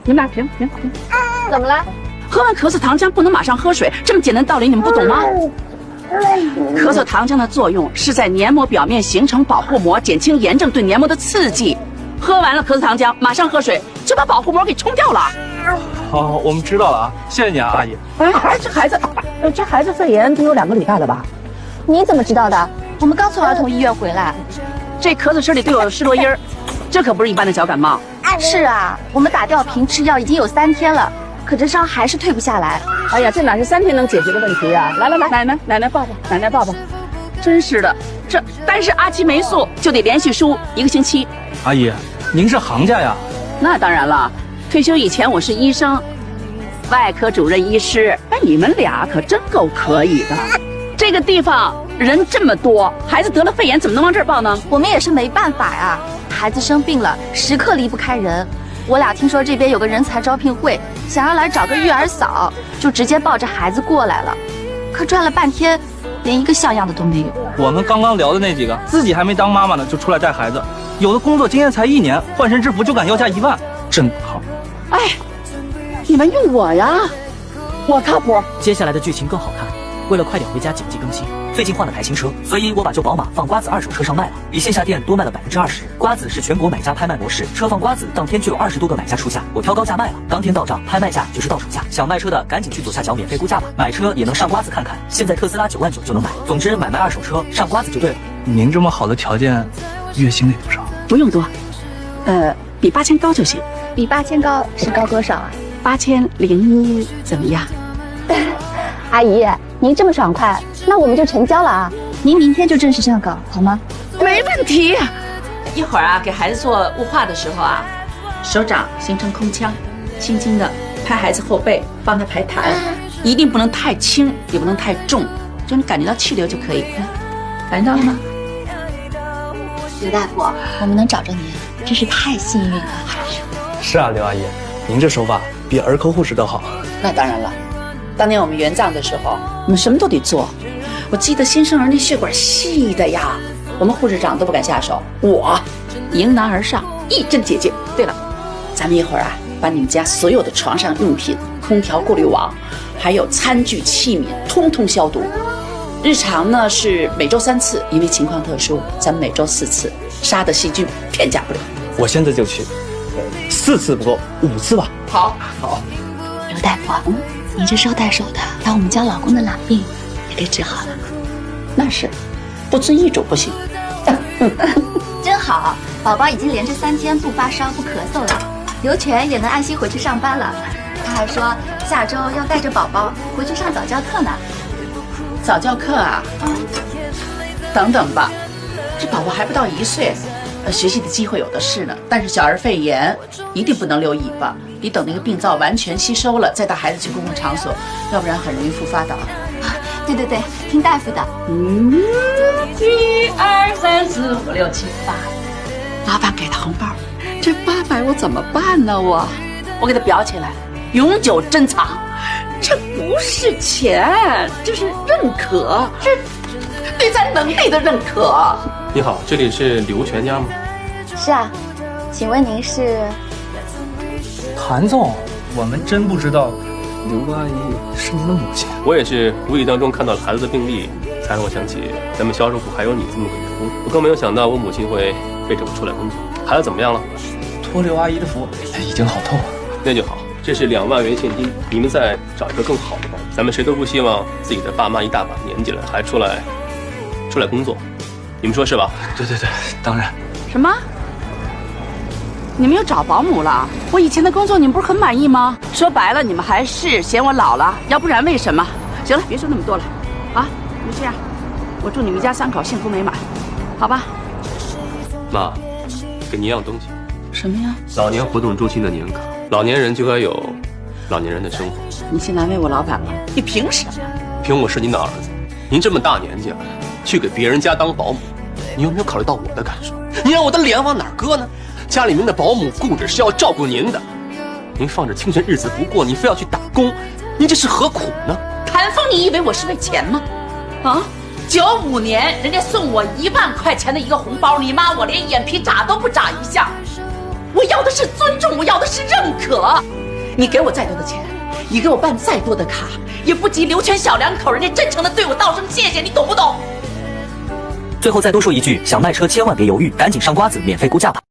你们俩停。怎么了？喝完咳嗽糖浆不能马上喝水，这么简单道理你们不懂吗？咳嗽糖浆的作用是在黏膜表面形成保护膜，减轻炎症对黏膜的刺激。喝完了咳嗽糖浆，马上喝水，就把保护膜给冲掉了。好，我们知道了啊，谢谢你啊，阿姨。哎，这孩子肺炎得有2个礼拜了吧？你怎么知道的？我们刚从儿童医院回来。这咳嗽声里都有湿落音儿，这可不是一般的小感冒。是啊，我们打吊瓶吃药已经有3天了，可这伤还是退不下来。哎呀，这哪是3天能解决的问题啊！来，奶奶抱抱，奶奶抱抱。真是的，这单是阿奇霉素就得连续输1个星期。阿姨，您是行家呀？那当然了，退休以前我是医生，外科主任医师。哎，你们俩可真够可以的。这个地方人这么多，孩子得了肺炎怎么能往这儿报呢？我们也是没办法呀，孩子生病了，时刻离不开人。我俩听说这边有个人才招聘会，想要来找个育儿嫂，就直接抱着孩子过来了。可转了半天，连一个像样的都没有。我们刚刚聊的那几个，自己还没当妈妈呢，就出来带孩子，有的工作经验才1年，换身制服就敢要价1万，真不靠谱。哎，你们用我呀，我靠谱。接下来的剧情更好看。为了快点回家紧急更新，最近换了台新车，所以我把旧宝马放瓜子二手车上卖了，比线下店多卖了20%。瓜子是全国买家拍卖模式，车放瓜子当天就有20多个买家出价，我挑高价卖了，当天到账，拍卖价就是到手价。想卖车的赶紧去左下角免费估价吧，买车也能上瓜子看看，现在特斯拉9万9就能买。总之买卖二手车上瓜子就对了。您这么好的条件，月薪得多少？不用多，比8000高就行。比8000高是高多少啊8001怎么样？阿姨，您这么爽快，那我们就成交了啊！您明天就正式上岗好吗？没问题。一会儿啊，给孩子做雾化的时候啊，手掌形成空腔，轻轻的拍孩子后背，帮他排痰，一定不能太轻，也不能太重，就你感觉到气流就可以。感觉到了吗？刘大夫，我们能找着您，真是太幸运了。是啊，刘阿姨，您这手法比儿科护士都好。那当然了，当年我们援藏的时候，我们什么都得做。我记得新生儿那血管细的呀，我们护士长都不敢下手，我迎难而上，一针解决。对了，咱们一会儿啊，把你们家所有的床上用品、空调过滤网，还有餐具器皿，通通消毒。日常呢是每周3次，因为情况特殊，咱们每周4次，杀的细菌片甲不留。我现在就去，4次不够，5次吧。好。刘大夫，你这捎带手的把我们家老公的懒病也给治好了。那是，不遵医嘱不行。真好，宝宝已经连着3天不发烧不咳嗽了，刘全也能安心回去上班了。他还说下周要带着宝宝回去上早教课呢。早教课啊？等等吧，这宝宝还不到1岁，学习的机会有的是呢。但是小儿肺炎一定不能留尾巴，得等那个病灶完全吸收了，再带孩子去公共场所，要不然很容易复发的。对，听大夫的。1、2、3、4、5、6、7、8，老板给的红包，这800我怎么办呢？我给他裱起来，永久珍藏。这不是钱，这是认可，这对咱能力的认可。你好，这里是刘全家吗？是啊，请问您是？谭总，我们真不知道刘阿姨是您的母亲。我也是无意当中看到了孩子的病历，才让我想起咱们销售部还有你这么个员工。我更没有想到我母亲会背着我出来工作。孩子怎么样了？托刘阿姨的福，已经好透了。那就好，这是2万元现金，你们再找一个更好的吧。咱们谁都不希望自己的爸妈一大把年纪了还出来工作，你们说是吧？对，当然。什么？你们又找保姆了？我以前的工作你们不是很满意吗？说白了，你们还是嫌我老了，要不然为什么？行了，别说那么多了，啊，你们这样，我祝你们一家3口幸福美满，好吧？妈，给您一样东西。什么呀？老年活动中心的年卡，老年人就该有老年人的生活。你先难为我老板了，你凭什么？凭我是您的儿子，您这么大年纪了，去给别人家当保姆，你有没有考虑到我的感受？你让我的脸往哪儿搁呢？家里面的保姆雇着是要照顾您的，您放着清闲日子不过，你非要去打工，您这是何苦呢？谭峰，你以为我是为钱吗？啊，95年人家送我1万块钱的一个红包，你妈我连眼皮眨都不眨一下。我要的是尊重，我要的是认可。你给我再多的钱，你给我办再多的卡，也不及刘全小两口人家真诚的对我道声谢谢，你懂不懂？最后再多说一句，想卖车千万别犹豫，赶紧上瓜子免费估价吧。